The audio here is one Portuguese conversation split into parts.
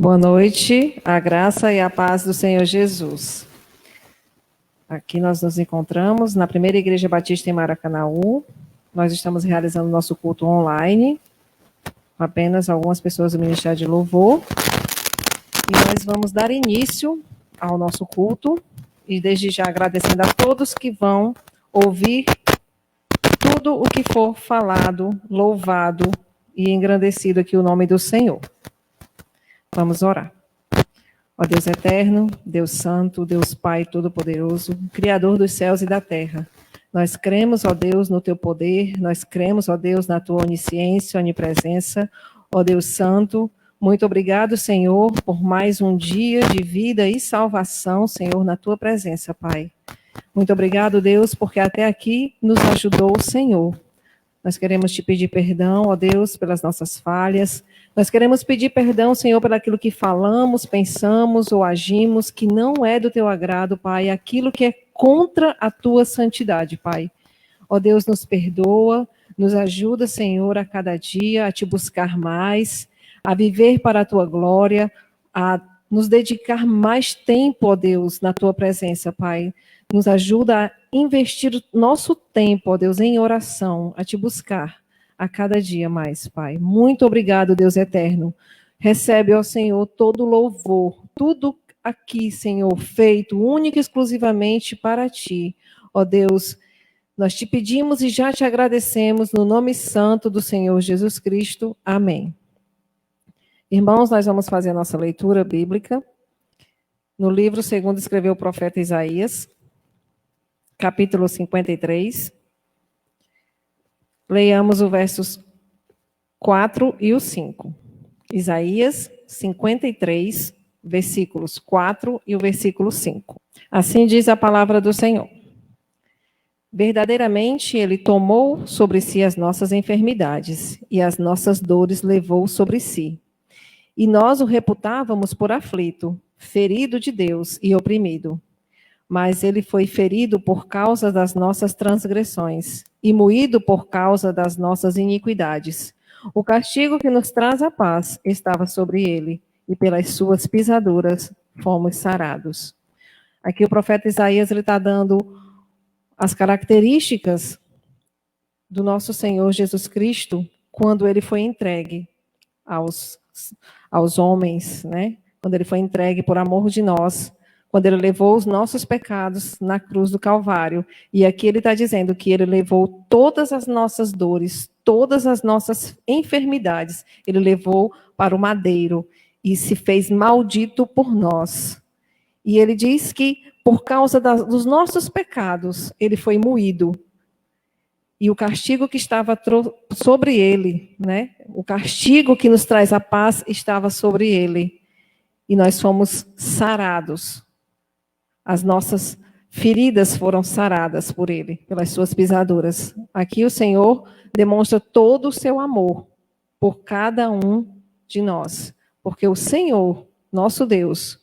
Boa noite, a graça e a paz do Senhor Jesus. Aqui nós nos encontramos na Primeira Igreja Batista em Maracanaú. Nós estamos realizando nosso culto online, com apenas algumas pessoas do Ministério de Louvor. E nós vamos dar início ao nosso culto, e desde já agradecendo a todos que vão ouvir tudo o que for falado, louvado e engrandecido aqui o nome do Senhor. Vamos orar. Ó Deus eterno, Deus santo, Deus Pai todo-poderoso, Criador dos céus e da terra. Nós cremos, ó Deus, no teu poder, nós cremos, ó Deus, na tua onisciência, onipresença. Ó Deus santo, muito obrigado, Senhor, por mais um dia de vida e salvação, Senhor, na tua presença, Pai. Muito obrigado, Deus, porque até aqui nos ajudou o Senhor. Nós queremos te pedir perdão, ó Deus, pelas nossas falhas. Nós queremos pedir perdão, Senhor, por aquilo que falamos, pensamos ou agimos que não é do teu agrado, Pai, aquilo que é contra a tua santidade, Pai. Ó Deus, nos perdoa, nos ajuda, Senhor, a cada dia a te buscar mais, a viver para a tua glória, a nos dedicar mais tempo, ó Deus, na tua presença, Pai. Nos ajuda a investir nosso tempo, ó Deus, em oração, a te buscar a cada dia mais, Pai. Muito obrigado, Deus eterno. Recebe, ó Senhor, todo louvor, tudo aqui, Senhor, feito única e exclusivamente para ti. Ó Deus, nós te pedimos e já te agradecemos no nome santo do Senhor Jesus Cristo. Amém. Irmãos, nós vamos fazer a nossa leitura bíblica no livro segundo escreveu o profeta Isaías, capítulo 53. Leiamos os versos 4 e o 5. Isaías 53, versículos 4 e o versículo 5. Assim diz a palavra do Senhor. Verdadeiramente, ele tomou sobre si as nossas enfermidades e as nossas dores levou sobre si. E nós o reputávamos por aflito, ferido de Deus e oprimido. Mas ele foi ferido por causa das nossas transgressões e moído por causa das nossas iniquidades. O castigo que nos traz a paz estava sobre ele, e pelas suas pisaduras fomos sarados. Aqui o profeta Isaías está dando as características do nosso Senhor Jesus Cristo quando ele foi entregue aos homens, né? Quando ele foi entregue por amor de nós, quando ele levou os nossos pecados na cruz do Calvário. E aqui ele está dizendo que ele levou todas as nossas dores, todas as nossas enfermidades, ele levou para o madeiro e se fez maldito por nós. E ele diz que por causa dos nossos pecados, ele foi moído. E o castigo que estava sobre ele, né? O castigo que nos traz a paz estava sobre ele. E nós fomos sarados. As nossas feridas foram saradas por ele, pelas suas pisaduras. Aqui o Senhor demonstra todo o seu amor por cada um de nós. Porque o Senhor, nosso Deus,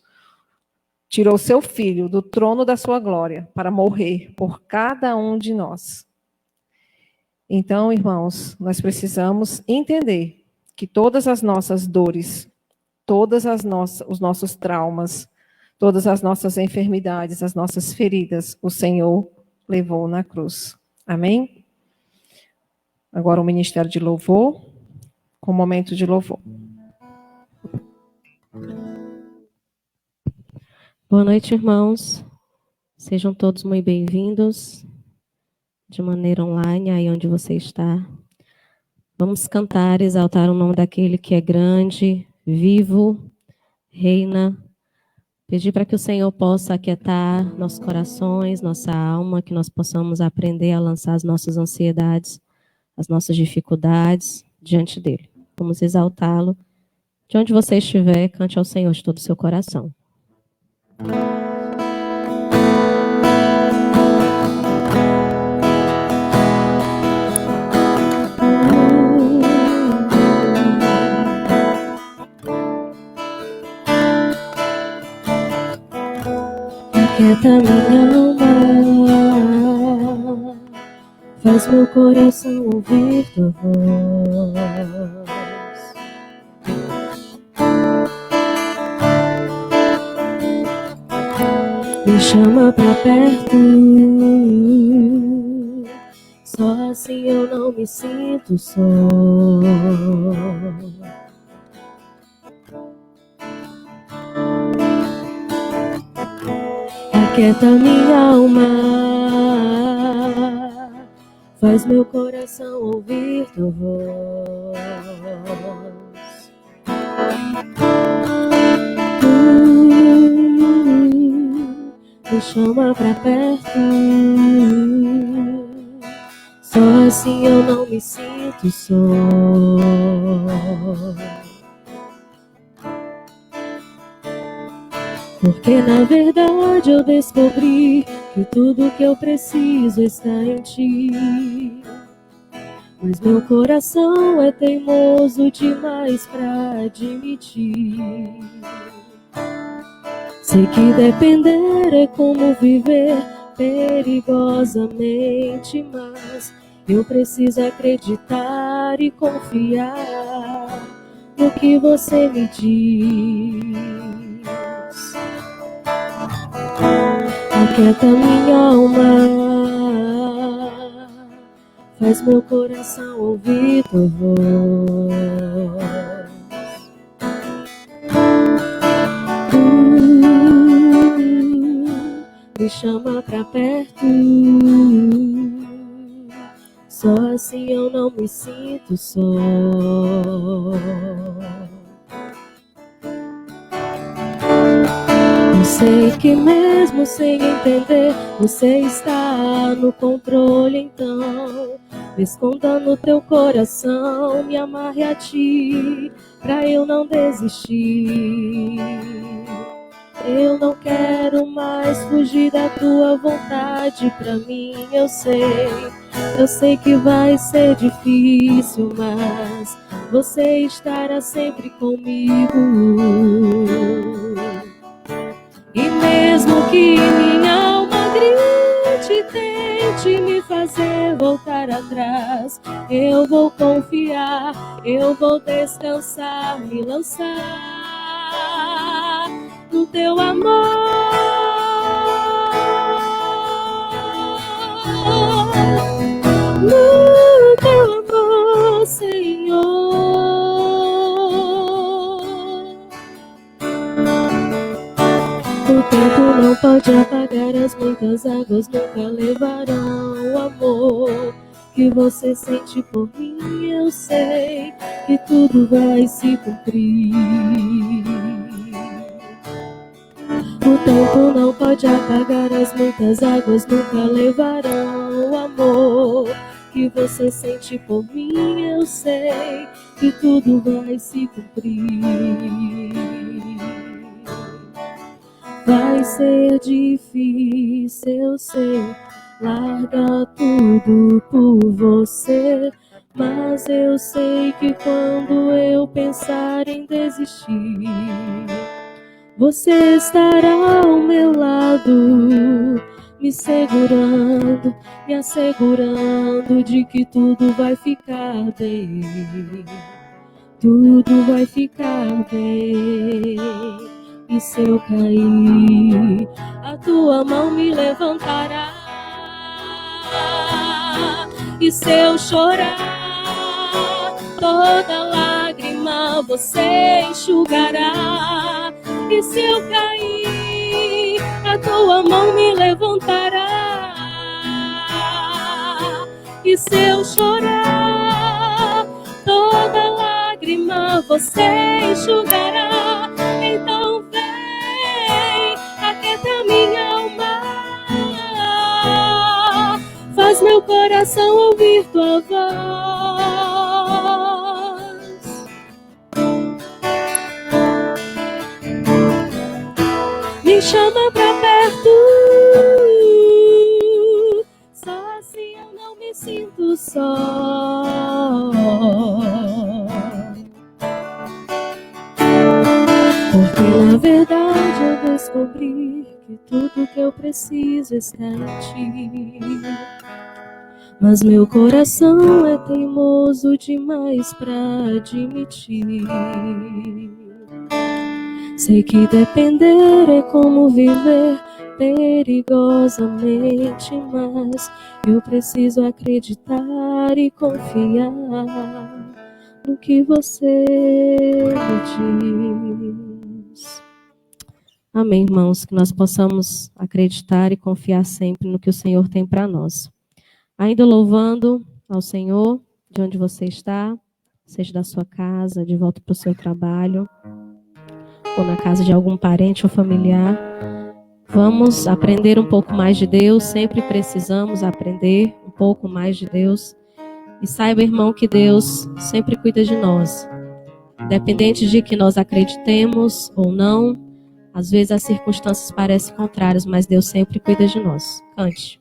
tirou seu Filho do trono da sua glória para morrer por cada um de nós. Então, irmãos, nós precisamos entender que todas as nossas dores, os nossos traumas, todas as nossas enfermidades, as nossas feridas, o Senhor levou na cruz. Amém? Agora o ministério de louvor, com o momento de louvor. Boa noite, irmãos. Sejam todos muito bem-vindos de maneira online, aí onde você está. Vamos cantar, exaltar o nome daquele que é grande, vivo, reina. Pedir para que o Senhor possa aquietar nossos corações, nossa alma, que nós possamos aprender a lançar as nossas ansiedades, as nossas dificuldades diante dele. Vamos exaltá-lo. De onde você estiver, cante ao Senhor de todo o seu coração. Aquieta minha alma, faz meu coração ouvir tua voz. Me chama pra perto, só assim eu não me sinto só. Aquieta minha alma, faz meu coração ouvir tua voz. Me chama pra perto, só assim eu não me sinto só. Porque na verdade eu descobri que tudo que eu preciso está em ti. Mas meu coração é teimoso demais pra admitir. Sei que depender é como viver perigosamente, mas eu preciso acreditar e confiar no que você me diz. Aquieta minha alma, faz meu coração ouvir tua voz. Me chama pra perto, só assim eu não me sinto só. Eu sei que mesmo sem entender, você está no controle, então me esconda no teu coração, me amarre a ti, pra eu não desistir. Eu não quero mais fugir da tua vontade pra mim, eu sei que vai ser difícil, mas você estará sempre comigo. E mesmo que minha alma grite, tente me fazer voltar atrás, eu vou confiar, eu vou descansar, me lançar no teu amor, no teu amor, Senhor. O tempo não pode apagar as muitas águas, nunca levarão o amor que você sente por mim. Eu sei que tudo vai se cumprir. O tempo não pode apagar as muitas águas, nunca levarão o amor que você sente por mim. Eu sei que tudo vai se cumprir. Vai ser difícil, eu sei, larga tudo por você, mas eu sei que quando eu pensar em desistir, você estará ao meu lado, me segurando, me assegurando de que tudo vai ficar bem. Tudo vai ficar bem. E se eu cair, a tua mão me levantará. E se eu chorar, toda lágrima você enxugará. E se eu cair, a tua mão me levantará. E se eu chorar, toda lágrima você enxugará. Então vem, aquieta minha alma, faz meu coração ouvir tua voz. Me chama pra perto, só assim eu não me sinto só. Porque na verdade eu descobri que tudo que eu preciso está em ti. Mas meu coração é teimoso demais pra admitir. Sei que depender é como viver perigosamente, mas eu preciso acreditar e confiar no que você me diz. Amém, irmãos, que nós possamos acreditar e confiar sempre no que o Senhor tem para nós. Ainda louvando ao Senhor, de onde você está, seja da sua casa, de volta para o seu trabalho, ou na casa de algum parente ou familiar. Vamos aprender um pouco mais de Deus, sempre precisamos aprender um pouco mais de Deus. E saiba, irmão, que Deus sempre cuida de nós. Independente de que nós acreditemos ou não, às vezes as circunstâncias parecem contrárias, mas Deus sempre cuida de nós. Cante.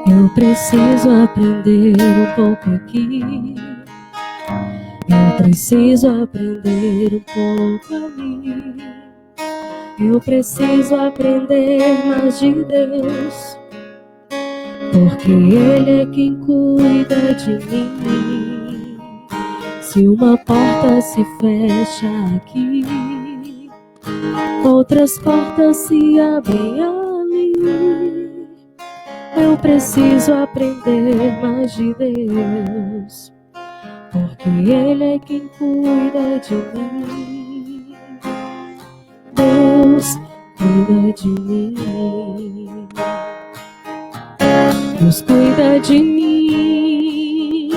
Eu preciso aprender um pouco aqui. Eu preciso aprender um pouco ali. Eu preciso aprender mais de Deus, porque Ele é quem cuida de mim. Se uma porta se fecha aqui, outras portas se abrem ali. Eu preciso aprender mais de Deus, porque Ele é quem cuida de mim. Deus cuida de mim. Deus cuida de mim.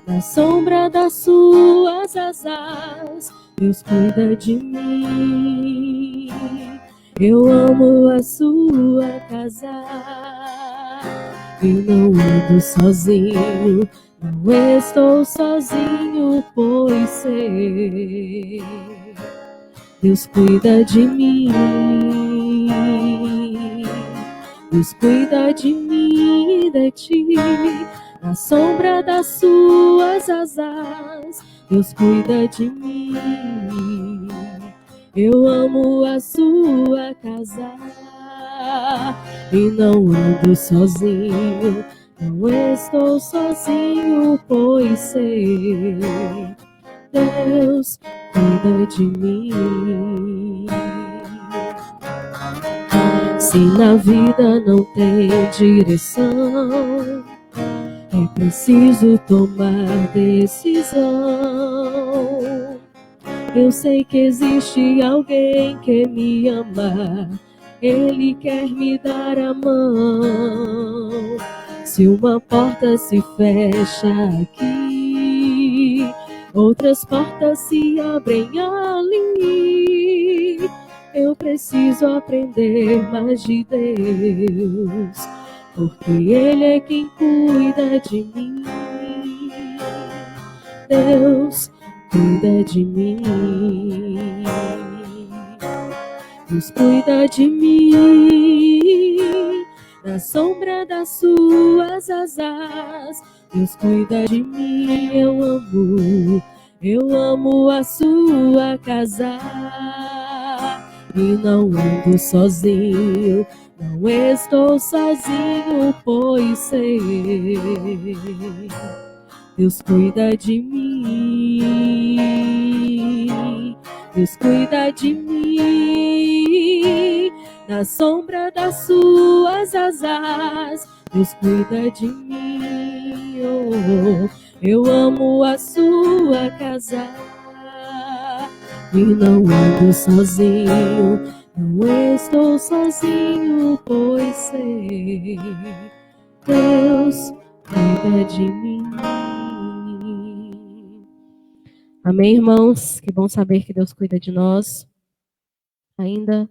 Na sombra das suas asas, Deus cuida de mim. Eu amo a sua casa. Eu não ando sozinho, não estou sozinho, pois sei. Deus cuida de mim. Deus cuida de mim e de ti. Na sombra das suas asas, Deus cuida de mim. Eu amo a sua casa e não ando sozinho, não estou sozinho, pois sei. Deus cuida de mim. Se na vida não tem direção, é preciso tomar decisão. Eu sei que existe alguém que me ama, Ele quer me dar a mão. Se uma porta se fecha aqui, outras portas se abrem ali. Eu preciso aprender mais de Deus, porque Ele é quem cuida de mim. Deus cuida de mim. Deus cuida de mim. Na sombra das suas asas, Deus cuida de mim. Eu amo a sua casa. E não ando sozinho, não estou sozinho, pois sei. Deus cuida de mim. Deus cuida de mim. Na sombra das suas asas, Deus cuida de mim. Oh, eu amo a sua casa. E não ando sozinho, não estou sozinho, pois sei. Deus cuida de mim. Amém, irmãos? Que bom saber que Deus cuida de nós. Ainda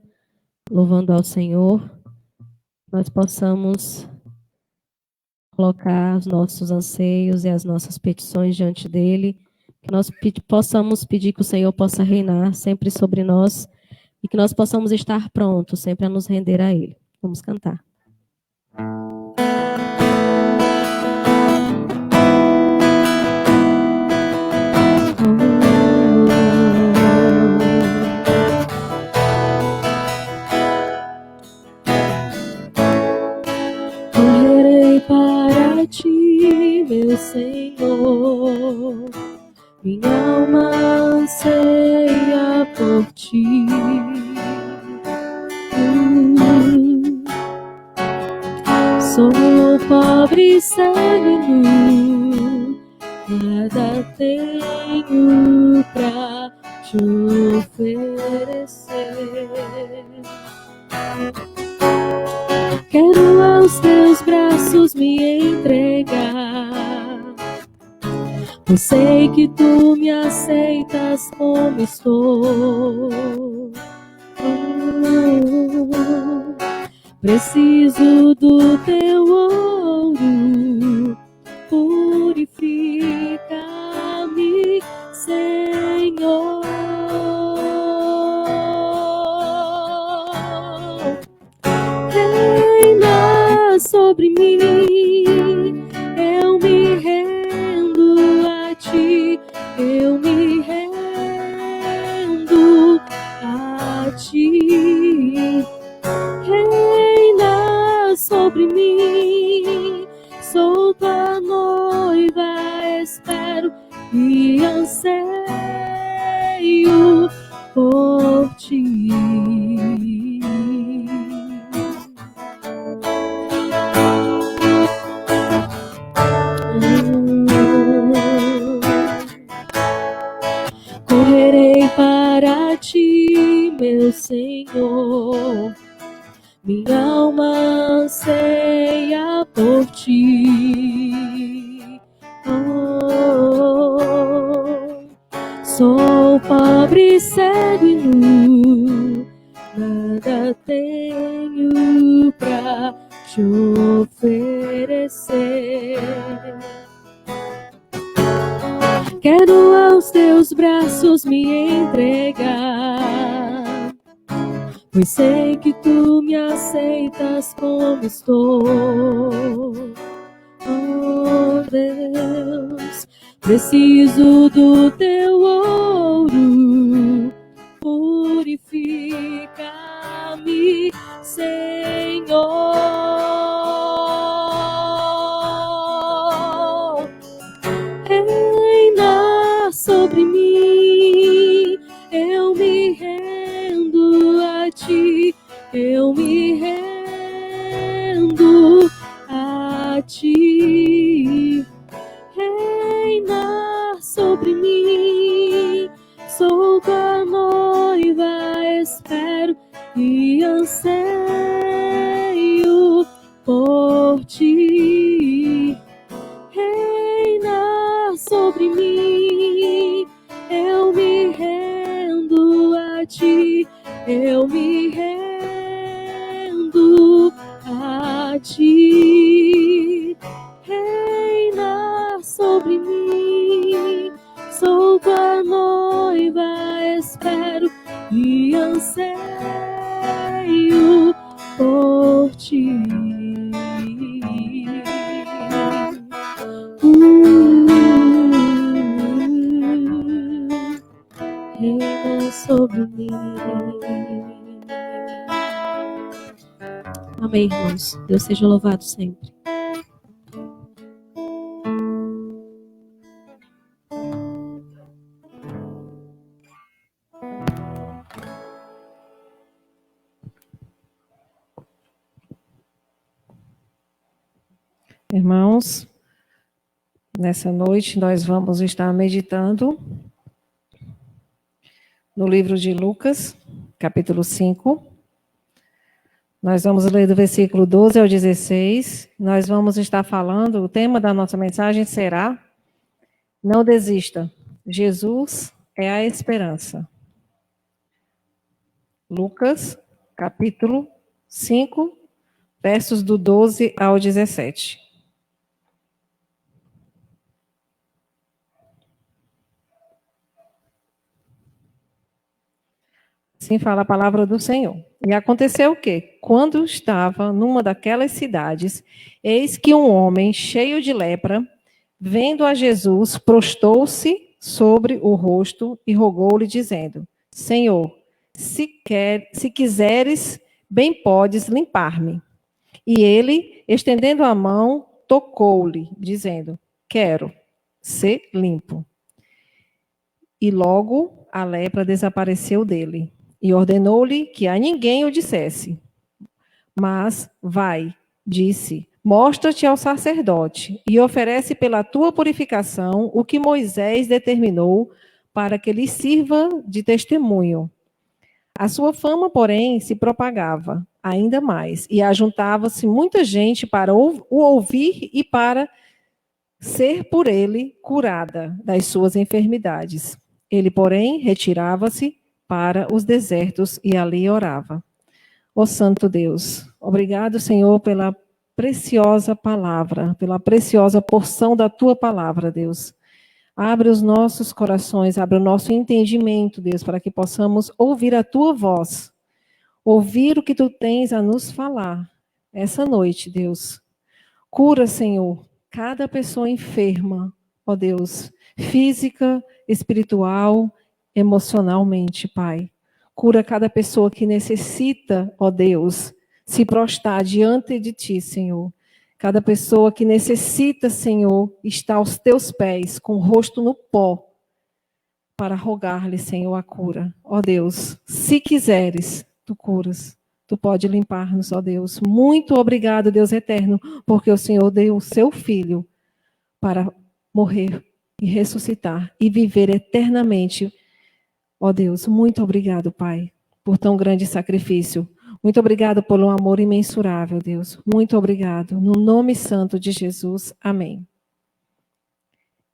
louvando ao Senhor, nós possamos colocar os nossos anseios e as nossas petições diante dEle, que nós possamos pedir que o Senhor possa reinar sempre sobre nós e que nós possamos estar prontos sempre a nos render a Ele. Vamos cantar. minha alma anseia por ti. Sou pobre e cego e nu, nada tenho pra te oferecer. Quero aos teus braços me entregar, pois sei que tu me aceitas como estou. Preciso do teu ouro, purifica-me, Senhor. Reina sobre mim, eu me rendo a ti, eu me rendo a ti. Reina sobre mim, sou tua noiva, espero e anseio por ti. Correrei para ti, meu Senhor, minha alma anseia por ti. Sou pobre, cego e nu, nada tenho pra te oferecer. Quero aos teus braços me entregar, pois sei que tu me aceitas como estou. Oh Deus, preciso do teu ouro, purifica-me, Senhor. Reina sobre mim, eu me rendo a ti, eu me rendo a ti. Reina sobre mim, sou tua noiva, espero e anseio por ti. Reina sobre mim, eu me rendo a ti, eu me rendo a ti. Reina sobre mim, sou tua noiva, espero e anseio por ti. Reina sobre mim. Amém, irmãos. Deus seja louvado sempre. Irmãos, nessa noite nós vamos estar meditando no livro de Lucas, capítulo 5. Nós vamos ler do versículo 12 ao 16. Nós vamos estar falando, o tema da nossa mensagem será: não desista, Jesus é a esperança. Lucas, capítulo 5, versos do 12 ao 17. Assim fala a palavra do Senhor. E aconteceu o quê? Quando estava numa daquelas cidades, eis que um homem cheio de lepra, vendo a Jesus, prostou-se sobre o rosto e rogou-lhe, dizendo: Senhor, se quiseres, bem podes limpar-me. E ele, estendendo a mão, tocou-lhe, dizendo: Quero ser limpo. E logo a lepra desapareceu dele. E ordenou-lhe que a ninguém o dissesse. Mas vai, disse, mostra-te ao sacerdote e oferece pela tua purificação o que Moisés determinou para que lhe sirva de testemunho. A sua fama, porém, se propagava ainda mais, e ajuntava-se muita gente para o ouvir e para ser por ele curada das suas enfermidades. Ele, porém, retirava-se para os desertos e ali orava. Ó Santo Deus, obrigado, Senhor, pela preciosa palavra, pela preciosa porção da tua palavra, Deus. Abre os nossos corações, abre o nosso entendimento, Deus, para que possamos ouvir a tua voz, ouvir o que tu tens a nos falar essa noite, Deus. Cura, Senhor, cada pessoa enferma, ó Deus, física, espiritual, emocionalmente, Pai. Cura cada pessoa que necessita, ó Deus, se prostrar diante de Ti, Senhor. Cada pessoa que necessita, Senhor, estar aos Teus pés, com o rosto no pó, para rogar-lhe, Senhor, a cura. Ó Deus, se quiseres, Tu curas. Tu pode limpar-nos, ó Deus. Muito obrigado, Deus eterno, porque o Senhor deu o seu Filho para morrer e ressuscitar e viver eternamente. Ó Deus, muito obrigado, Pai, por tão grande sacrifício. Muito obrigado pelo amor imensurável, Deus. Muito obrigado. No nome santo de Jesus. Amém.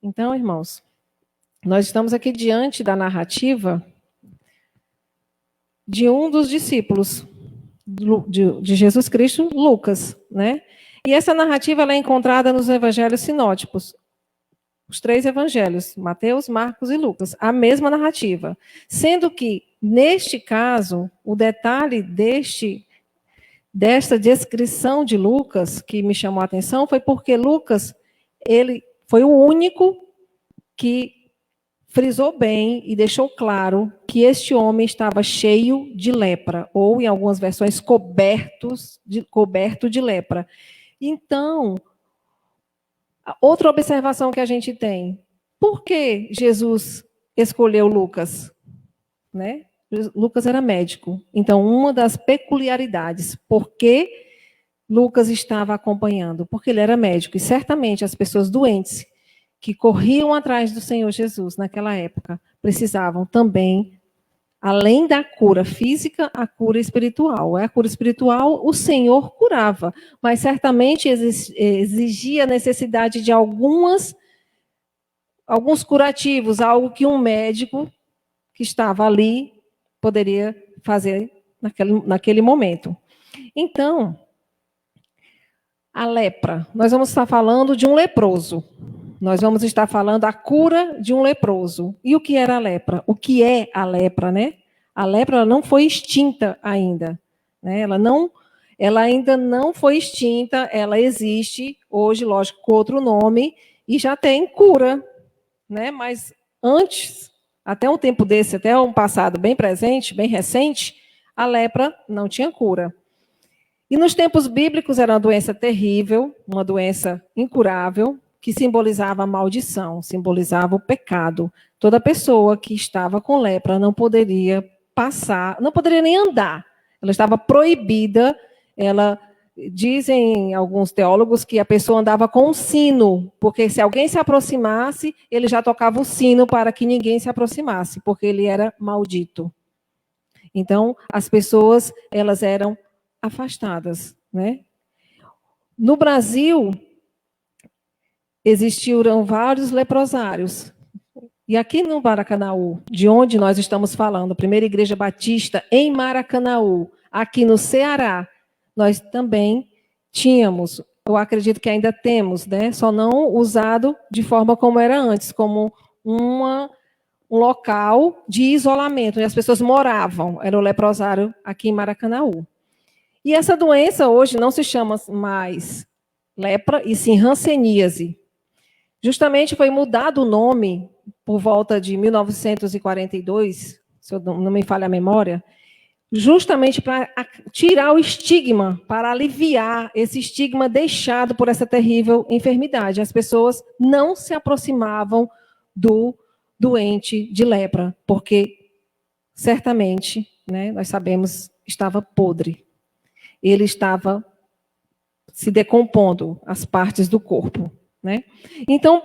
Então, irmãos, nós estamos aqui diante da narrativa de um dos discípulos de Jesus Cristo, Lucas, né? E essa narrativa ela é encontrada nos evangelhos sinóticos, os 3 evangelhos, Mateus, Marcos e Lucas, a mesma narrativa. Sendo que, neste caso, o detalhe desta descrição de Lucas, que me chamou a atenção, foi porque Lucas, ele foi o único que frisou bem e deixou claro que este homem estava cheio de lepra, ou, em algumas versões, coberto de lepra. Então, outra observação que a gente tem, por que Jesus escolheu Lucas? Né? Lucas era médico. Então, uma das peculiaridades, por que Lucas estava acompanhando? Porque ele era médico. E certamente as pessoas doentes que corriam atrás do Senhor Jesus naquela época precisavam também, além da cura física, a cura espiritual. A cura espiritual o Senhor curava, mas certamente exigia a necessidade de alguns curativos, algo que um médico que estava ali poderia fazer naquele momento. Então, a lepra, nós vamos estar falando de um leproso. Nós vamos estar falando a cura de um leproso. E o que era a lepra? O que é a lepra, né? A lepra ela não foi extinta ainda. Né? Ela ainda não foi extinta, ela existe hoje, lógico, com outro nome, e já tem cura. Né? Mas antes, até um tempo desse, até um passado bem presente, bem recente, a lepra não tinha cura. E nos tempos bíblicos era uma doença terrível, uma doença incurável, que simbolizava a maldição, simbolizava o pecado. Toda pessoa que estava com lepra não poderia passar, não poderia nem andar. Ela estava proibida, dizem alguns teólogos que a pessoa andava com um sino, porque se alguém se aproximasse, ele já tocava o sino para que ninguém se aproximasse, porque ele era maldito. Então, as pessoas, elas eram afastadas, né? No Brasil, existiram vários leprosários. E aqui no Maracanaú, de onde nós estamos falando, a Primeira Igreja Batista em Maracanaú, aqui no Ceará, nós também tínhamos, eu acredito que ainda temos, né? Só não usado de forma como era antes, como um local de isolamento, onde as pessoas moravam, era o leprosário aqui em Maracanaú. E essa doença hoje não se chama mais lepra, e sim hanseníase. Justamente foi mudado o nome por volta de 1942, se eu não me falha a memória, justamente para tirar o estigma, para aliviar esse estigma deixado por essa terrível enfermidade. As pessoas não se aproximavam do doente de lepra, porque certamente, né, nós sabemos, estava podre. Ele estava se decompondo, as partes do corpo, né? Então,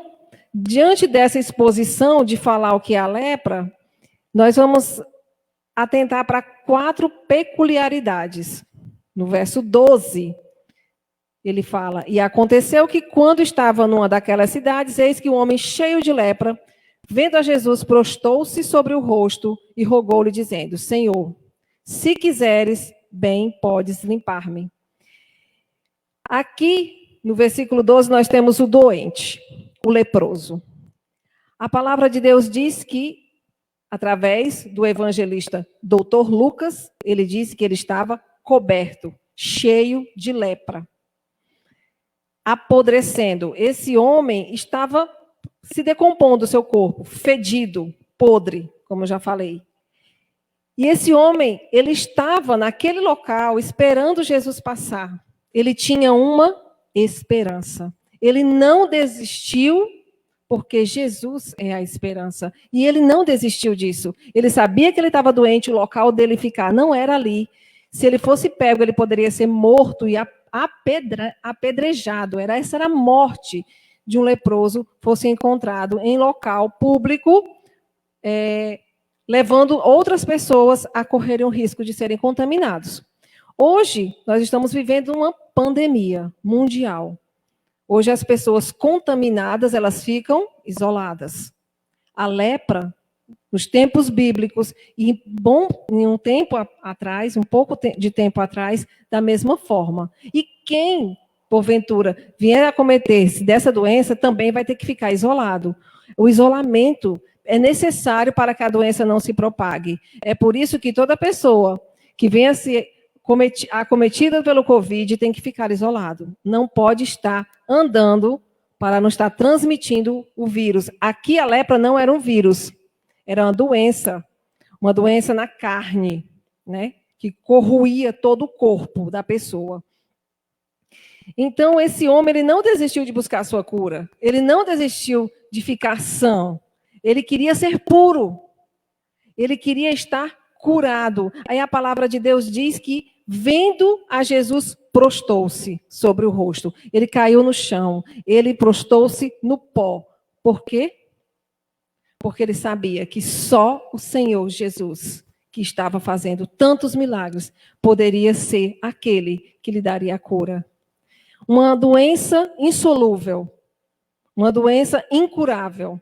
diante dessa exposição de falar o que é a lepra, nós vamos atentar para 4 peculiaridades. No verso 12, ele fala: e aconteceu que quando estava numa daquelas cidades, eis que um homem cheio de lepra, vendo a Jesus, prostou-se sobre o rosto e rogou-lhe, dizendo: Senhor, se quiseres, bem podes limpar-me. Aqui, no versículo 12, nós temos o doente, o leproso. A palavra de Deus diz que, através do evangelista Dr. Lucas, ele disse que ele estava coberto, cheio de lepra, apodrecendo. Esse homem estava se decompondo o seu corpo, fedido, podre, como eu já falei. E esse homem, ele estava naquele local esperando Jesus passar. Ele tinha uma esperança. Ele não desistiu, porque Jesus é a esperança. E ele não desistiu disso. Ele sabia que ele estava doente, o local dele ficar não era ali. Se ele fosse pego, ele poderia ser morto e apedrejado. Essa era a morte de um leproso, fosse encontrado em local público, levando outras pessoas a correrem o risco de serem contaminados. Hoje, nós estamos vivendo uma pandemia mundial. Hoje, as pessoas contaminadas, elas ficam isoladas. A lepra, nos tempos bíblicos, e em um tempo atrás, um pouco de tempo atrás, da mesma forma. E quem, porventura, vier a cometer-se dessa doença, também vai ter que ficar isolado. O isolamento é necessário para que a doença não se propague. É por isso que toda pessoa que venha a ser acometida pelo Covid tem que ficar isolado. Não pode estar andando para não estar transmitindo o vírus. Aqui a lepra não era um vírus, era uma doença na carne, né, que corroía todo o corpo da pessoa. Então, esse homem, ele não desistiu de buscar a sua cura, ele não desistiu de ficar são, ele queria ser puro, ele queria estar curado. Aí a palavra de Deus diz que, vendo a Jesus, prostou-se sobre o rosto. Ele caiu no chão, ele prostou-se no pó. Por quê? Porque ele sabia que só o Senhor Jesus, que estava fazendo tantos milagres, poderia ser aquele que lhe daria a cura. Uma doença insolúvel, uma doença incurável.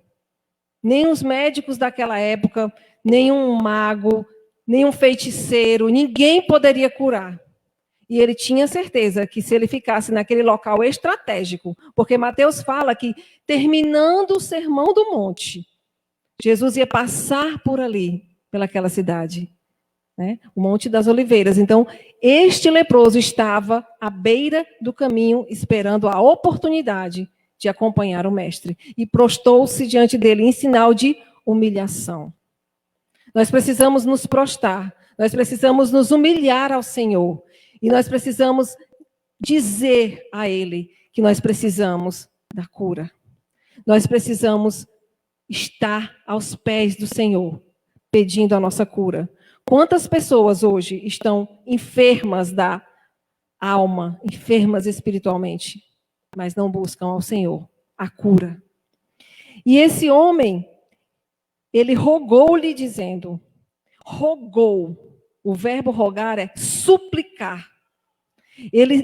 Nem os médicos daquela época, nenhum mago, nenhum feiticeiro, ninguém poderia curar. E ele tinha certeza que se ele ficasse naquele local estratégico, porque Mateus fala que, terminando o Sermão do Monte, Jesus ia passar por ali, pelaquela cidade, né? O Monte das Oliveiras. Então, este leproso estava à beira do caminho, esperando a oportunidade de acompanhar o mestre. E prostou-se diante dele em sinal de humilhação. Nós precisamos nos prostrar, nós precisamos nos humilhar ao Senhor. E nós precisamos dizer a Ele que nós precisamos da cura. Nós precisamos estar aos pés do Senhor, pedindo a nossa cura. Quantas pessoas hoje estão enfermas da alma, enfermas espiritualmente, mas não buscam ao Senhor a cura? E esse homem, ele rogou-lhe dizendo, rogou. O verbo rogar é suplicar. Ele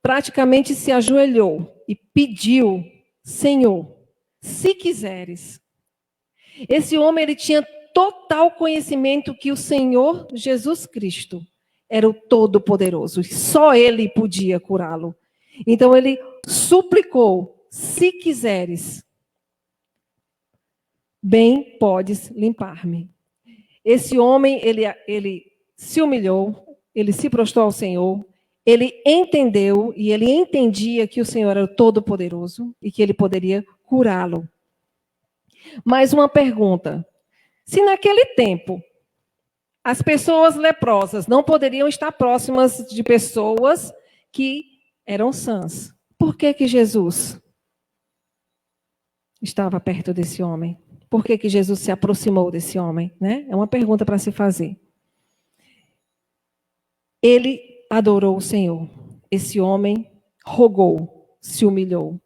praticamente se ajoelhou e pediu, Senhor, se quiseres. Esse homem, ele tinha total conhecimento que o Senhor Jesus Cristo era o Todo-Poderoso. Só Ele podia curá-lo. Então, ele suplicou, se quiseres, bem podes limpar-me. Esse homem, ele se humilhou, ele se prostrou ao Senhor, ele entendeu e ele entendia que o Senhor era o Todo-Poderoso e que ele poderia curá-lo. Mais uma pergunta. Se naquele tempo as pessoas leprosas não poderiam estar próximas de pessoas que eram sãs, por que Jesus estava perto desse homem? Por que Jesus se aproximou desse homem, né? É uma pergunta para se fazer. Ele adorou o Senhor. Esse homem rogou, se humilhou.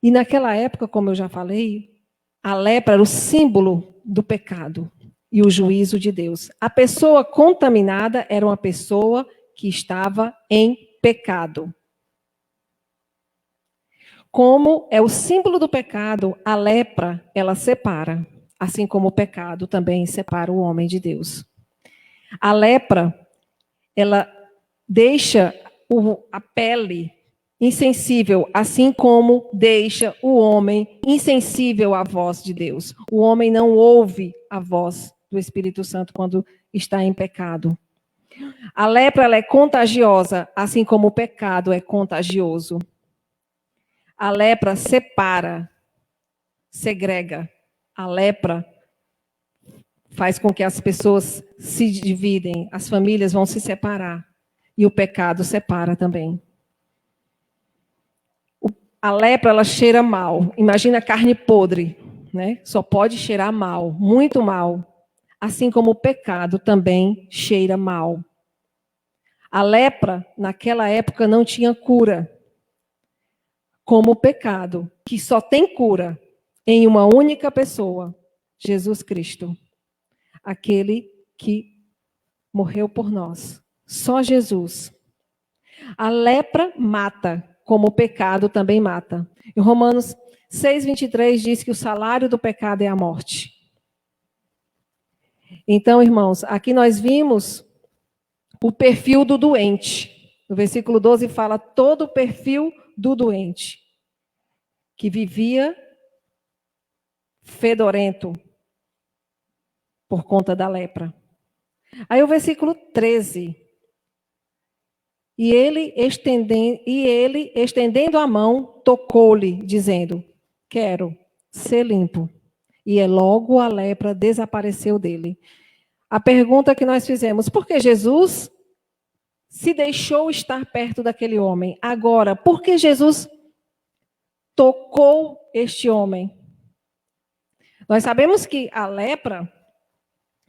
E naquela época, como eu já falei, a lepra era o símbolo do pecado e o juízo de Deus. A pessoa contaminada era uma pessoa que estava em pecado. Como é o símbolo do pecado, a lepra, ela separa, assim como o pecado também separa o homem de Deus. A lepra, ela deixa a pele insensível, assim como deixa o homem insensível à voz de Deus. O homem não ouve a voz do Espírito Santo quando está em pecado. A lepra, ela é contagiosa, assim como o pecado é contagioso. A lepra separa, segrega. A lepra faz com que as pessoas se dividem, as famílias vão se separar. E o pecado separa também. A lepra, ela cheira mal. Imagina carne podre, né? Só pode cheirar mal, muito mal. Assim como o pecado também cheira mal. A lepra, naquela época, não tinha cura. Como o pecado, que só tem cura em uma única pessoa, Jesus Cristo. Aquele que morreu por nós. Só Jesus. A lepra mata, como o pecado também mata. Em Romanos 6:23 diz que o salário do pecado é a morte. Então, irmãos, aqui nós vimos o perfil do doente. No versículo 12 fala todo o perfil do doente, que vivia fedorento por conta da lepra. Aí o versículo 13. E ele, estendendo a mão, tocou-lhe, dizendo, quero ser limpo. E logo a lepra desapareceu dele. A pergunta que nós fizemos, por que Jesus se deixou estar perto daquele homem? Agora, por que Jesus tocou este homem? Nós sabemos que a lepra,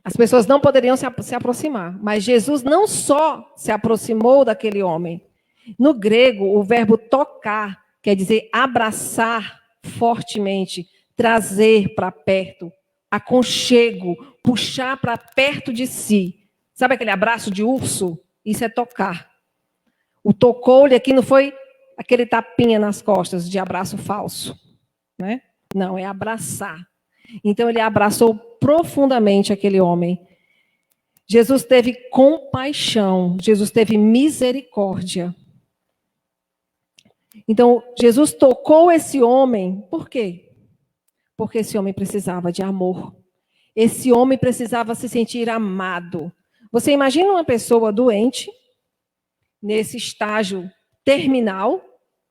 as pessoas não poderiam se aproximar, mas Jesus não só se aproximou daquele homem. No grego, o verbo tocar quer dizer abraçar fortemente, trazer para perto, aconchego, puxar para perto de si. Sabe aquele abraço de urso? Isso é tocar. O tocou-lhe aqui não foi aquele tapinha nas costas de abraço falso, né? Não, é abraçar. Então ele abraçou profundamente aquele homem. Jesus teve compaixão, Jesus teve misericórdia. Então, Jesus tocou esse homem, por quê? Porque esse homem precisava de amor. Esse homem precisava se sentir amado. Você imagina uma pessoa doente, nesse estágio terminal,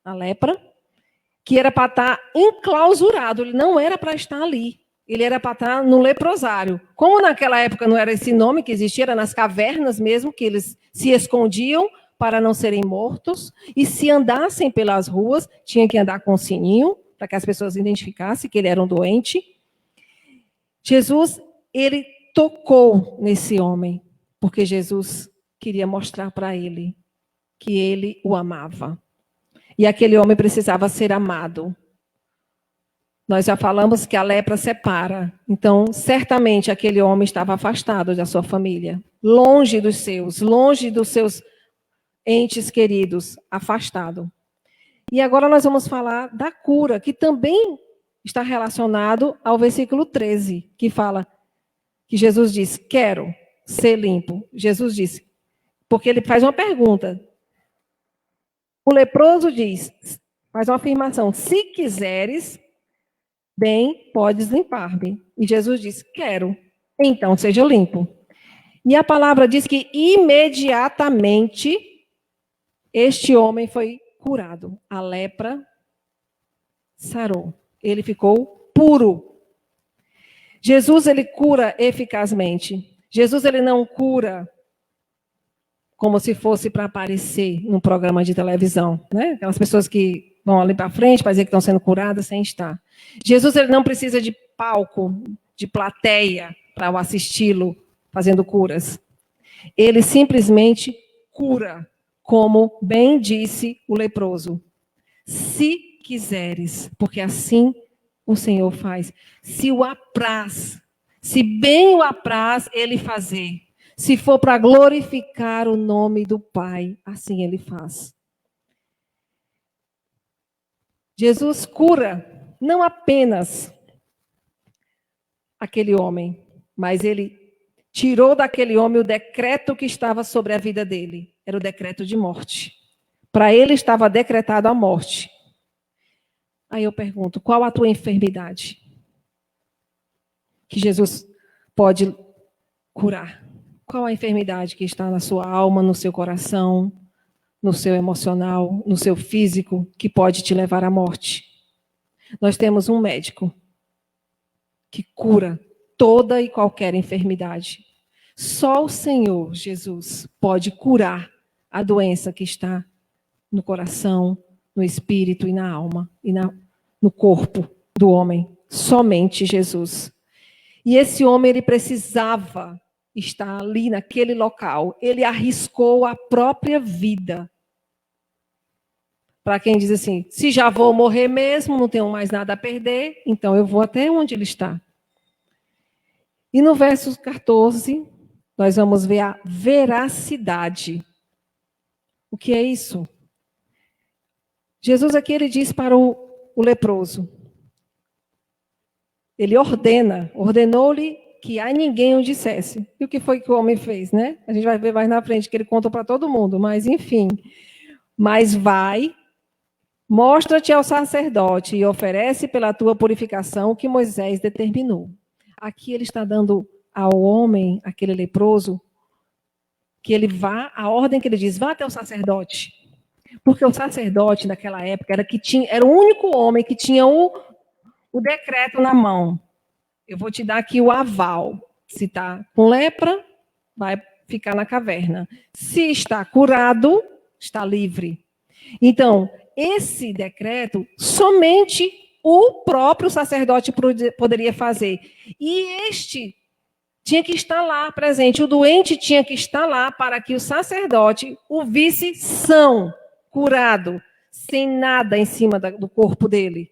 a lepra, que era para estar enclausurado, ele não era para estar ali. Ele era para estar no leprosário. Como naquela época não era esse nome que existia, era nas cavernas mesmo, que eles se escondiam para não serem mortos, e se andassem pelas ruas, tinha que andar com um sininho, para que as pessoas identificassem que ele era um doente. Jesus, ele tocou nesse homem, porque Jesus queria mostrar para ele que ele o amava. E aquele homem precisava ser amado. Nós já falamos que a lepra separa. Então, certamente, aquele homem estava afastado da sua família, longe dos seus entes queridos, afastado. E agora nós vamos falar da cura, que também está relacionado ao versículo 13, que fala que Jesus diz, quero ser limpo. Jesus disse, porque ele faz uma pergunta. O leproso diz, faz uma afirmação, se quiseres, bem, podes limpar-me. E Jesus diz, quero, então seja limpo. E a palavra diz que imediatamente este homem foi curado. A lepra sarou. Ele ficou puro. Jesus, ele cura eficazmente. Jesus, ele não cura como se fosse para aparecer num programa de televisão, né? Aquelas pessoas que vão ali para frente para dizer que estão sendo curadas sem estar. Jesus ele não precisa de palco, de plateia para o assisti-lo fazendo curas. Ele simplesmente cura, como bem disse o leproso. Se quiseres, porque assim o Senhor faz. Se o apraz, se bem o apraz ele fazer. Se for para glorificar o nome do Pai, assim ele faz. Jesus cura não apenas aquele homem, mas ele tirou daquele homem o decreto que estava sobre a vida dele. Era o decreto de morte. Para ele estava decretada a morte. Aí eu pergunto, qual a tua enfermidade? Que Jesus pode curar. Qual a enfermidade que está na sua alma, no seu coração, no seu emocional, no seu físico, que pode te levar à morte? Nós temos um médico que cura toda e qualquer enfermidade. Só o Senhor Jesus pode curar a doença que está no coração, no espírito e na alma, e no corpo do homem. Somente Jesus. E esse homem, ele precisava estar ali naquele local. Ele arriscou a própria vida. Para quem diz assim, se já vou morrer mesmo, não tenho mais nada a perder, então eu vou até onde ele está. E no verso 14, nós vamos ver a veracidade. O que é isso? Jesus aqui, ele diz para o leproso. Ele ordenou-lhe que a ninguém o dissesse. E o que foi que o homem fez, né? A gente vai ver mais na frente, que ele contou para todo mundo, mas enfim. Mas vai, mostra-te ao sacerdote e oferece pela tua purificação o que Moisés determinou. Aqui ele está dando ao homem, aquele leproso, que ele vá, a ordem que ele diz, vá até o sacerdote. Porque o sacerdote, naquela época, era o único homem que tinha o decreto na mão. Eu vou te dar aqui o aval. Se está com lepra, vai ficar na caverna. Se está curado, está livre. Então, esse decreto, somente o próprio sacerdote poderia fazer. E este tinha que estar lá presente. O doente tinha que estar lá para que o sacerdote o visse são, curado, sem nada em cima do corpo dele.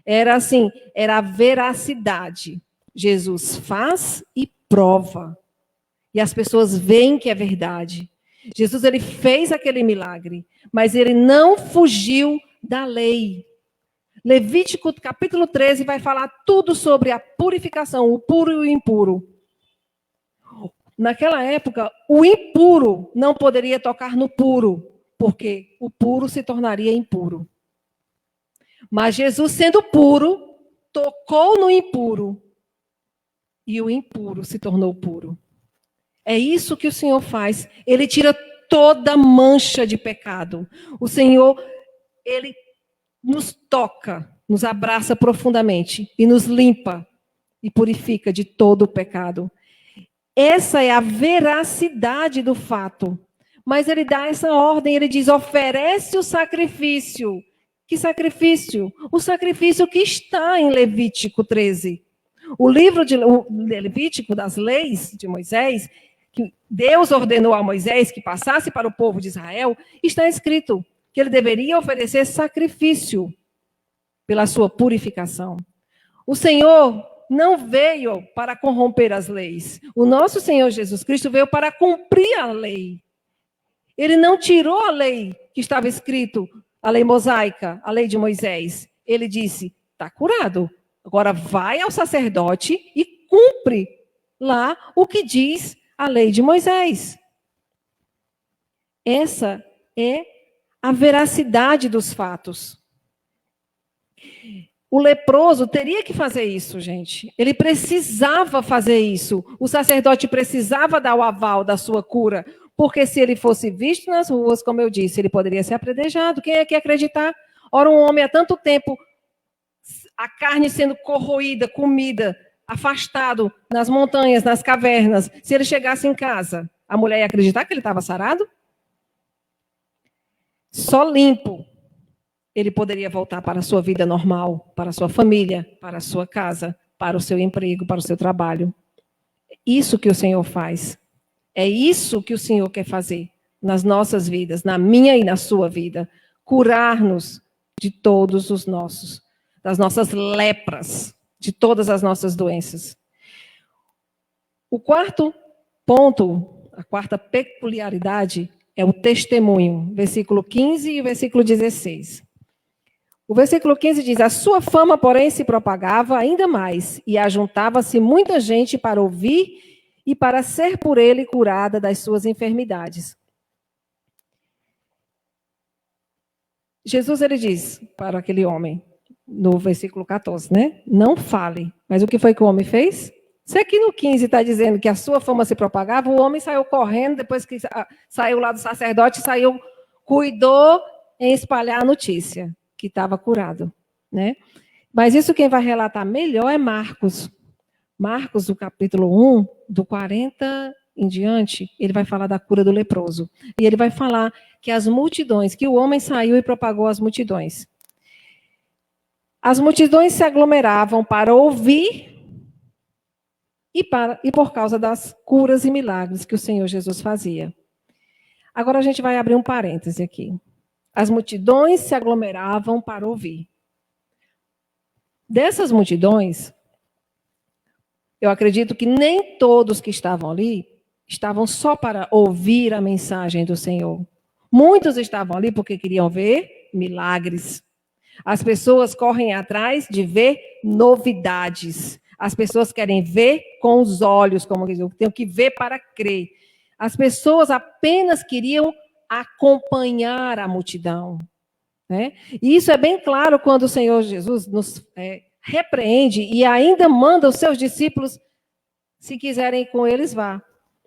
Era assim, era a veracidade. Jesus faz e prova. E as pessoas veem que é verdade. Jesus, ele fez aquele milagre, mas ele não fugiu da lei. Levítico, capítulo 13, vai falar tudo sobre a purificação, o puro e o impuro. Naquela época, o impuro não poderia tocar no puro, porque o puro se tornaria impuro. Mas Jesus, sendo puro, tocou no impuro, e o impuro se tornou puro. É isso que o Senhor faz. Ele tira toda mancha de pecado. O Senhor, ele nos toca, nos abraça profundamente e nos limpa e purifica de todo o pecado. Essa é a veracidade do fato. Mas ele dá essa ordem, ele diz, oferece o sacrifício. Que sacrifício? O sacrifício que está em Levítico 13. O livro de Levítico, das leis de Moisés, que Deus ordenou a Moisés que passasse para o povo de Israel, está escrito que ele deveria oferecer sacrifício pela sua purificação. O Senhor não veio para corromper as leis. O nosso Senhor Jesus Cristo veio para cumprir a lei. Ele não tirou a lei que estava escrito, a lei mosaica, a lei de Moisés. Ele disse, está curado. Agora vai ao sacerdote e cumpre lá o que diz a lei de Moisés. Essa é a veracidade dos fatos. O leproso teria que fazer isso, gente. Ele precisava fazer isso. O sacerdote precisava dar o aval da sua cura. Porque se ele fosse visto nas ruas, como eu disse, ele poderia ser apredejado. Quem é que ia acreditar? Ora, um homem há tanto tempo, a carne sendo corroída, comida, afastado nas montanhas, nas cavernas. Se ele chegasse em casa, a mulher ia acreditar que ele estava sarado? Só limpo ele poderia voltar para a sua vida normal, para a sua família, para a sua casa, para o seu emprego, para o seu trabalho. Isso que o Senhor faz. É isso que o Senhor quer fazer nas nossas vidas, na minha e na sua vida. Curar-nos de todos os nossos, das nossas lepras, de todas as nossas doenças. O quarto ponto, a quarta peculiaridade é o testemunho, versículo 15 e o versículo 16. O versículo 15 diz: a sua fama, porém, se propagava ainda mais, e ajuntava-se muita gente para ouvir e para ser por ele curada das suas enfermidades. Jesus, ele diz para aquele homem, no versículo 14, né? Não fale. Mas o que foi que o homem fez? Se aqui no 15 está dizendo que a sua fama se propagava, o homem saiu correndo, depois que saiu lá do sacerdote, cuidou em espalhar a notícia, que estava curado, né? Mas isso quem vai relatar melhor é Marcos. Marcos, do capítulo 1, do 40 em diante, ele vai falar da cura do leproso. E ele vai falar que as multidões, que o homem saiu e propagou as multidões. As multidões se aglomeravam para ouvir e por causa das curas e milagres que o Senhor Jesus fazia. Agora a gente vai abrir um parêntese aqui. As multidões se aglomeravam para ouvir. Dessas multidões, eu acredito que nem todos que estavam ali estavam só para ouvir a mensagem do Senhor. Muitos estavam ali porque queriam ver milagres. As pessoas correm atrás de ver novidades. As pessoas querem ver com os olhos, como dizem, tenho que ver para crer. As pessoas apenas queriam acompanhar a multidão, né? E isso é bem claro quando o Senhor Jesus nos repreende e ainda manda os seus discípulos, se quiserem ir com eles,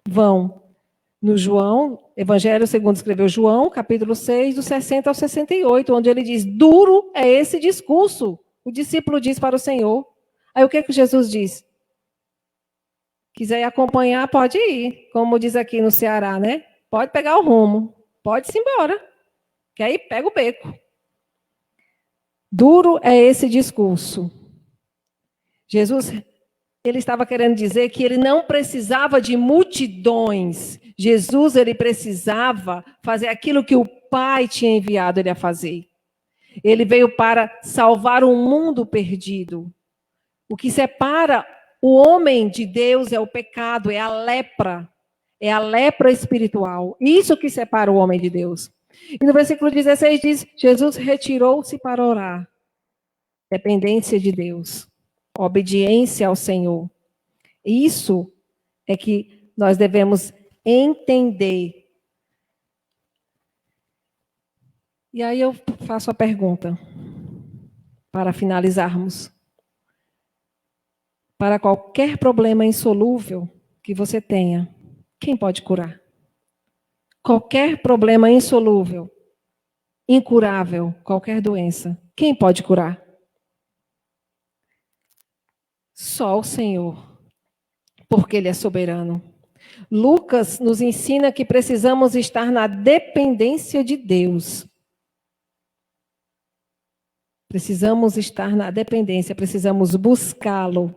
vão. No João, Evangelho segundo escreveu João, capítulo 6, do 60 ao 68, onde ele diz, duro é esse discurso. O discípulo diz para o Senhor. Aí o que Jesus diz? Quiser ir acompanhar, pode ir. Como diz aqui no Ceará, né? Pode pegar o rumo. Pode-se embora. Quer ir, pega o beco. Duro é esse discurso. Jesus, ele estava querendo dizer que ele não precisava de multidões. Jesus, ele precisava fazer aquilo que o Pai tinha enviado ele a fazer. Ele veio para salvar um mundo perdido. O que separa o homem de Deus é o pecado, é a lepra espiritual. Isso que separa o homem de Deus. E no versículo 16 diz, Jesus retirou-se para orar. Dependência de Deus. Obediência ao Senhor. Isso é que nós devemos entender. E aí eu faço a pergunta, para finalizarmos. Para qualquer problema insolúvel que você tenha, quem pode curar? Qualquer problema insolúvel, incurável, qualquer doença, quem pode curar? Só o Senhor, porque Ele é soberano. Lucas nos ensina que precisamos estar na dependência de Deus. Precisamos estar na dependência, precisamos buscá-lo.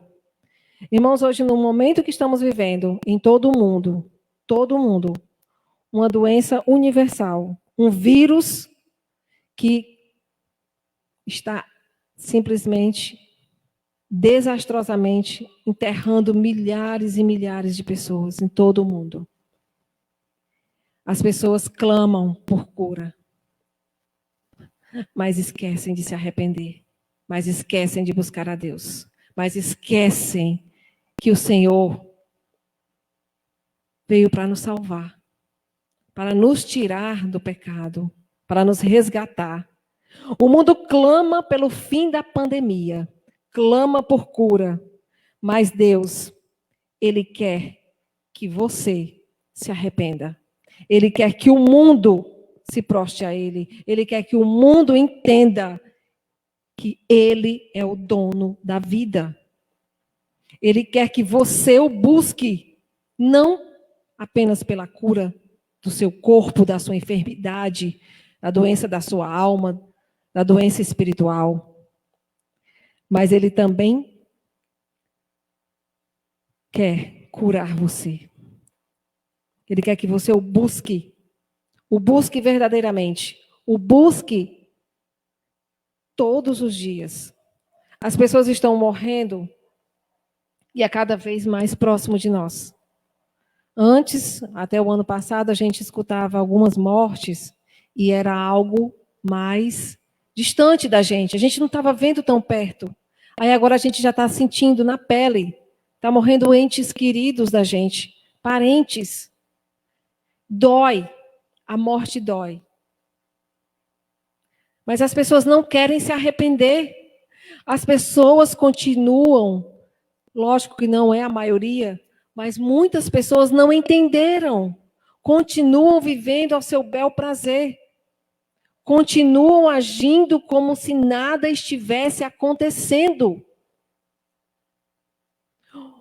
Irmãos, hoje, no momento que estamos vivendo, em todo o mundo, uma doença universal, um vírus que está simplesmente, desastrosamente, enterrando milhares e milhares de pessoas em todo o mundo. As pessoas clamam por cura, mas esquecem de se arrepender, mas esquecem de buscar a Deus, mas esquecem que o Senhor veio para nos salvar, para nos tirar do pecado, para nos resgatar. O mundo clama pelo fim da pandemia, clama por cura, mas Deus, Ele quer que você se arrependa. Ele quer que o mundo se proste a Ele. Ele quer que o mundo entenda que Ele é o dono da vida. Ele quer que você o busque, não apenas pela cura do seu corpo, da sua enfermidade, da doença da sua alma, da doença espiritual. Mas Ele também quer curar você. Ele quer que você o busque verdadeiramente, o busque todos os dias. As pessoas estão morrendo e é cada vez mais próximo de nós. Antes, até o ano passado, a gente escutava algumas mortes e era algo mais distante da gente. A gente não estava vendo tão perto. Aí agora a gente já está sentindo na pele. Está morrendo entes queridos da gente, parentes. Dói. A morte dói. Mas as pessoas não querem se arrepender. As pessoas continuam, lógico que não é a maioria, mas muitas pessoas não entenderam. Continuam vivendo ao seu bel prazer. Continuam agindo como se nada estivesse acontecendo.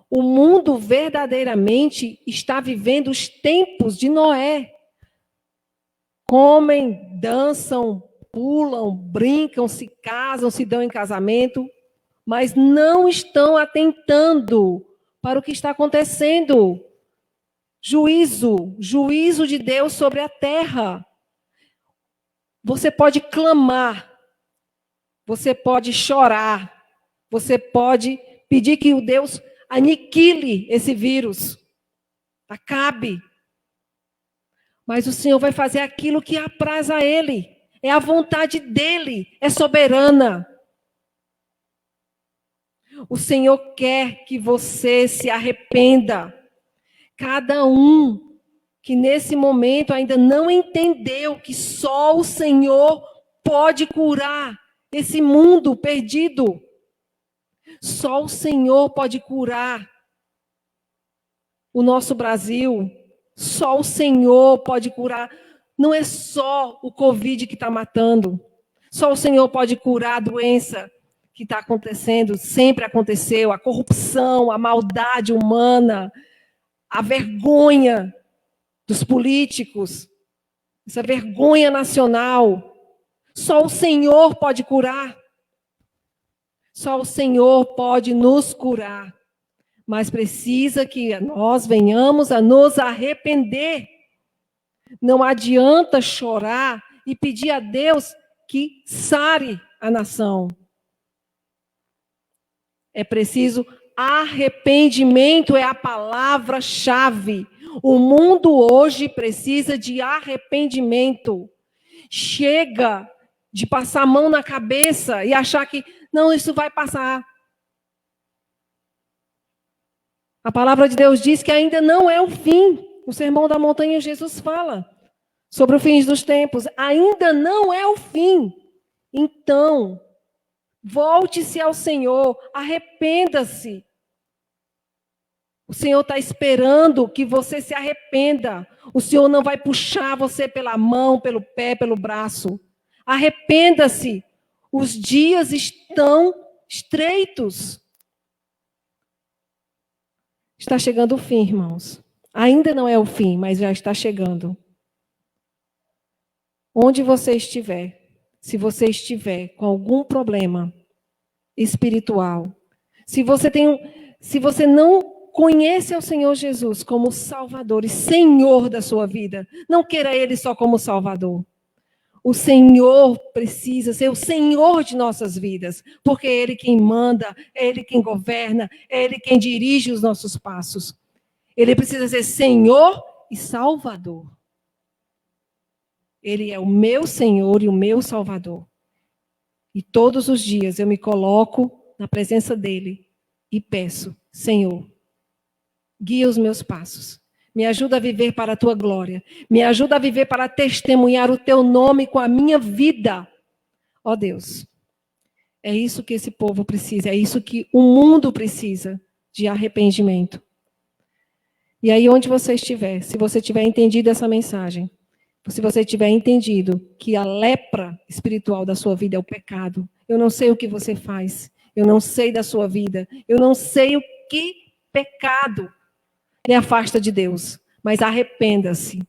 O mundo verdadeiramente está vivendo os tempos de Noé. Comem, dançam, pulam, brincam, se casam, se dão em casamento, mas não estão atentando para o que está acontecendo. Juízo de Deus sobre a terra. Você pode clamar, você pode chorar, você pode pedir que o Deus aniquile esse vírus, acabe. Mas o Senhor vai fazer aquilo que apraz a Ele. É a vontade dEle, é soberana. O Senhor quer que você se arrependa. Cada um que nesse momento ainda não entendeu que só o Senhor pode curar esse mundo perdido. Só o Senhor pode curar o nosso Brasil. Só o Senhor pode curar. Não é só o Covid que está matando. Só o Senhor pode curar a doença que está acontecendo, sempre aconteceu, a corrupção, a maldade humana, a vergonha dos políticos, essa vergonha nacional. Só o Senhor pode curar. Só o Senhor pode nos curar. Mas precisa que nós venhamos a nos arrepender. Não adianta chorar e pedir a Deus que sare a nação. É preciso arrependimento, é a palavra-chave. O mundo hoje precisa de arrependimento. Chega de passar a mão na cabeça e achar que, não, isso vai passar. A palavra de Deus diz que ainda não é o fim. O Sermão da Montanha, Jesus fala sobre o fim dos tempos. Ainda não é o fim. Então, volte-se ao Senhor, arrependa-se. O Senhor está esperando que você se arrependa. O Senhor não vai puxar você pela mão, pelo pé, pelo braço. Arrependa-se. Os dias estão estreitos. Está chegando o fim, irmãos. Ainda não é o fim, mas já está chegando. Onde você estiver, se você estiver com algum problema espiritual, se você não conhece o Senhor Jesus como Salvador e Senhor da sua vida, não queira Ele só como Salvador. O Senhor precisa ser o Senhor de nossas vidas, porque é Ele quem manda, é Ele quem governa, é Ele quem dirige os nossos passos. Ele precisa ser Senhor e Salvador. Ele é o meu Senhor e o meu Salvador. E todos os dias eu me coloco na presença dEle e peço, Senhor, guia os meus passos. Me ajuda a viver para a tua glória. Me ajuda a viver para testemunhar o teu nome com a minha vida. Ó Deus, é isso que esse povo precisa, é isso que o mundo precisa, de arrependimento. E aí onde você estiver, se você tiver entendido essa mensagem, se você tiver entendido que a lepra espiritual da sua vida é o pecado, eu não sei o que você faz, eu não sei da sua vida, eu não sei o que pecado lhe afasta de Deus, mas arrependa-se.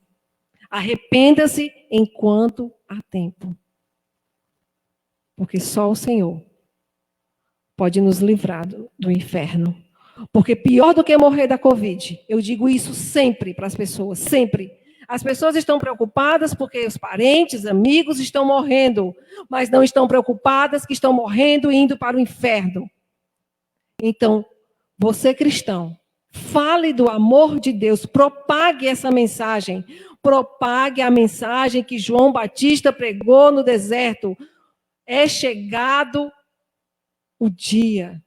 Arrependa-se enquanto há tempo. Porque só o Senhor pode nos livrar do inferno. Porque pior do que morrer da Covid, eu digo isso sempre para as pessoas, sempre. As pessoas estão preocupadas porque os parentes, amigos estão morrendo, mas não estão preocupadas que estão morrendo e indo para o inferno. Então, você cristão, fale do amor de Deus, propague essa mensagem, propague a mensagem que João Batista pregou no deserto. É chegado o dia.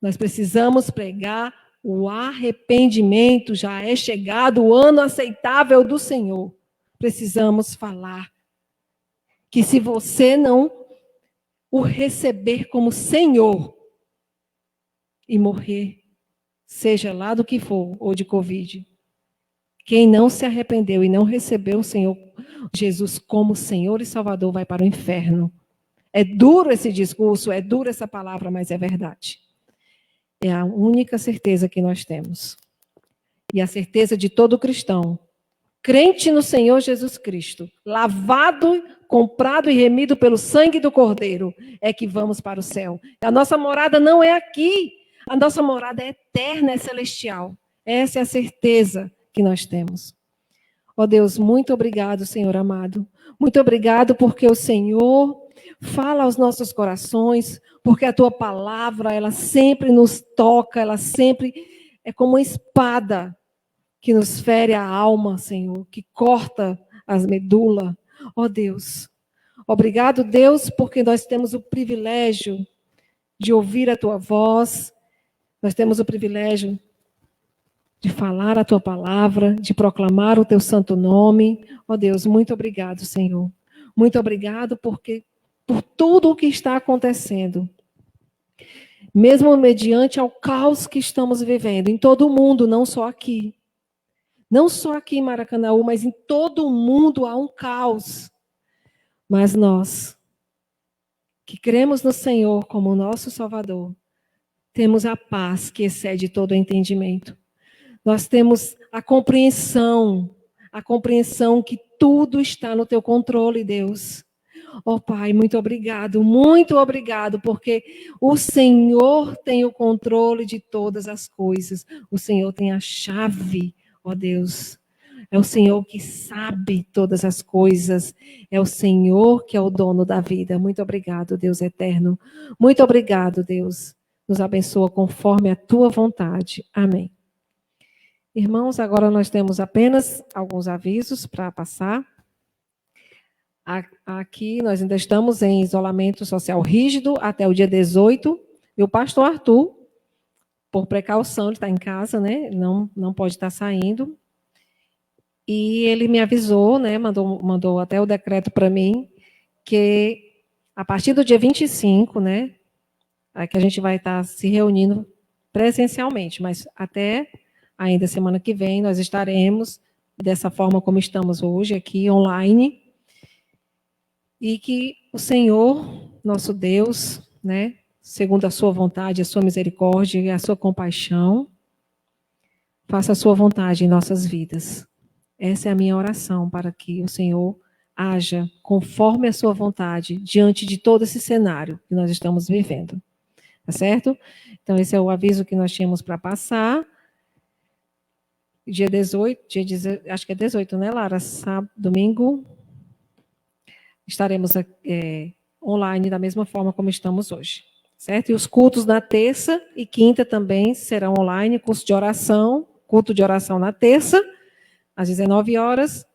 Nós precisamos pregar o arrependimento, já é chegado o ano aceitável do Senhor. Precisamos falar que se você não o receber como Senhor e morrer, seja lá do que for, ou de Covid, quem não se arrependeu e não recebeu o Senhor Jesus como Senhor e Salvador vai para o inferno. É duro esse discurso, é dura essa palavra, mas é verdade. É a única certeza que nós temos. E a certeza de todo cristão, crente no Senhor Jesus Cristo, lavado, comprado e remido pelo sangue do Cordeiro, é que vamos para o céu. A nossa morada não é aqui, a nossa morada é eterna, é celestial. Essa é a certeza que nós temos. Ó Deus, muito obrigado, Senhor amado. Muito obrigado porque o Senhor fala aos nossos corações, porque a tua palavra, ela sempre nos toca, ela sempre é como uma espada que nos fere a alma, Senhor, que corta as medulas. Ó Deus, obrigado, Deus, porque nós temos o privilégio de ouvir a tua voz, nós temos o privilégio de falar a tua palavra, de proclamar o teu santo nome. Ó Deus, muito obrigado, Senhor. Muito obrigado por tudo o que está acontecendo. Mesmo mediante ao caos que estamos vivendo, em todo o mundo, não só aqui. Não só aqui em Maracanaú, mas em todo o mundo há um caos. Mas nós, que cremos no Senhor como nosso Salvador, temos a paz que excede todo o entendimento. Nós temos a compreensão que tudo está no teu controle, Deus. Oh, Pai, muito obrigado, porque o Senhor tem o controle de todas as coisas. O Senhor tem a chave, ó Deus. É o Senhor que sabe todas as coisas. É o Senhor que é o dono da vida. Muito obrigado, Deus eterno. Muito obrigado, Deus. Nos abençoa conforme a tua vontade. Amém. Irmãos, agora nós temos apenas alguns avisos para passar. Aqui nós ainda estamos em isolamento social rígido até o dia 18. E o pastor Arthur, por precaução, ele está em casa, né? Não pode estar saindo. E ele me avisou, né? Mandou até o decreto para mim, que a partir do dia 25, né? É que a gente vai estar se reunindo presencialmente, mas até ainda semana que vem nós estaremos dessa forma como estamos hoje aqui online. E que o Senhor, nosso Deus, né, segundo a sua vontade, a sua misericórdia e a sua compaixão, faça a sua vontade em nossas vidas. Essa é a minha oração, para que o Senhor haja conforme a sua vontade diante de todo esse cenário que nós estamos vivendo. Tá certo? Então, esse é o aviso que nós tínhamos para passar. Dia 18, acho que é 18, né, Lara? Sábado, domingo, estaremos online da mesma forma como estamos hoje, certo? E os cultos na terça e quinta também serão online, culto de oração na terça, às 19 horas,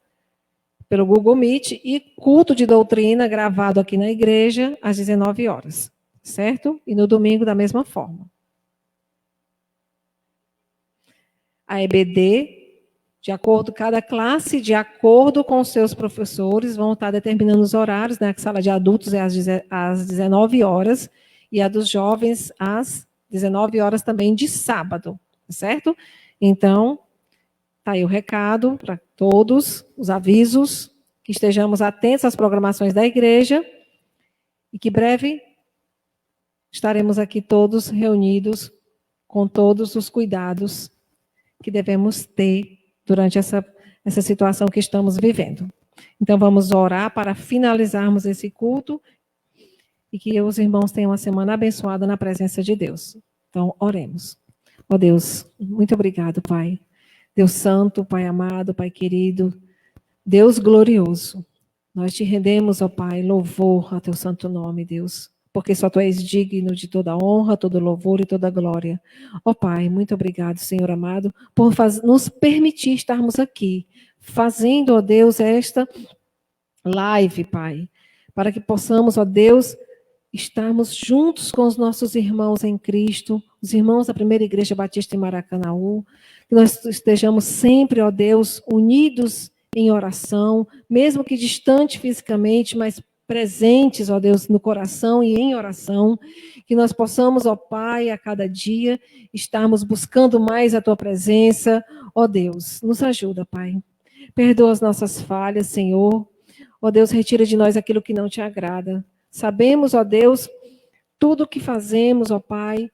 pelo Google Meet, e culto de doutrina gravado aqui na igreja, às 19 horas, certo? E no domingo, da mesma forma. A EBD, de acordo com cada classe, de acordo com os seus professores, vão estar determinando os horários, né? A sala de adultos é às 19 horas e a dos jovens às 19 horas também de sábado, certo? Então, está aí o recado para todos, os avisos, que estejamos atentos às programações da igreja e que breve estaremos aqui todos reunidos com todos os cuidados que devemos ter durante essa situação que estamos vivendo. Então, vamos orar para finalizarmos esse culto e que os irmãos tenham uma semana abençoada na presença de Deus. Então, oremos. Ó Deus, muito obrigado, Pai. Deus santo, Pai amado, Pai querido, Deus glorioso. Nós te rendemos, ó Pai, louvor a teu santo nome, Deus, porque só tu és digno de toda honra, todo louvor e toda glória. Ó Pai, muito obrigado, Senhor amado, por nos permitir estarmos aqui, fazendo, ó Deus, esta live, Pai, para que possamos, ó Deus, estarmos juntos com os nossos irmãos em Cristo, os irmãos da Primeira Igreja Batista em Maracanaú, que nós estejamos sempre, ó Deus, unidos em oração, mesmo que distante fisicamente, mas presentes, ó Deus, no coração e em oração, que nós possamos, ó Pai, a cada dia, estarmos buscando mais a Tua presença, ó Deus, nos ajuda, Pai. Perdoa as nossas falhas, Senhor. Ó Deus, retira de nós aquilo que não te agrada. Sabemos, ó Deus, tudo o que fazemos, ó Pai,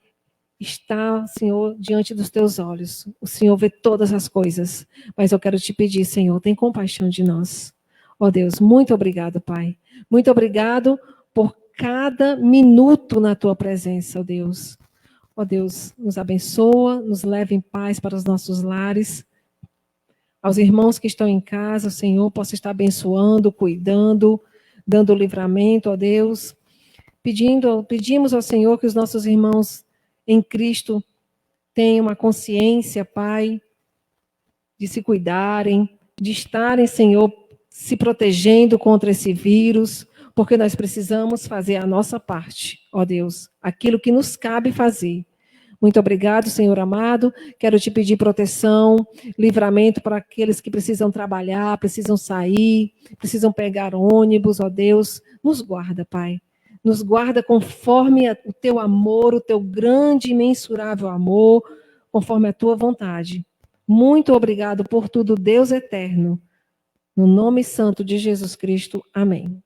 está, Senhor, diante dos teus olhos. O Senhor vê todas as coisas. Mas eu quero te pedir, Senhor, tem compaixão de nós. Ó Deus, muito obrigado, Pai. Muito obrigado por cada minuto na tua presença, ó Deus. Ó Deus, nos abençoa, nos leva em paz para os nossos lares. Aos irmãos que estão em casa, o Senhor possa estar abençoando, cuidando, dando livramento, ó Deus. Pedimos ao Senhor que os nossos irmãos em Cristo tenham uma consciência, Pai, de se cuidarem, de estarem, Senhor, se protegendo contra esse vírus, porque nós precisamos fazer a nossa parte, ó Deus, aquilo que nos cabe fazer. Muito obrigado, Senhor amado. Quero te pedir proteção, livramento para aqueles que precisam trabalhar, precisam sair, precisam pegar ônibus, ó Deus. Nos guarda, Pai. Nos guarda conforme o teu amor, o teu grande e imensurável amor, conforme a tua vontade. Muito obrigado por tudo, Deus eterno. No nome santo de Jesus Cristo. Amém.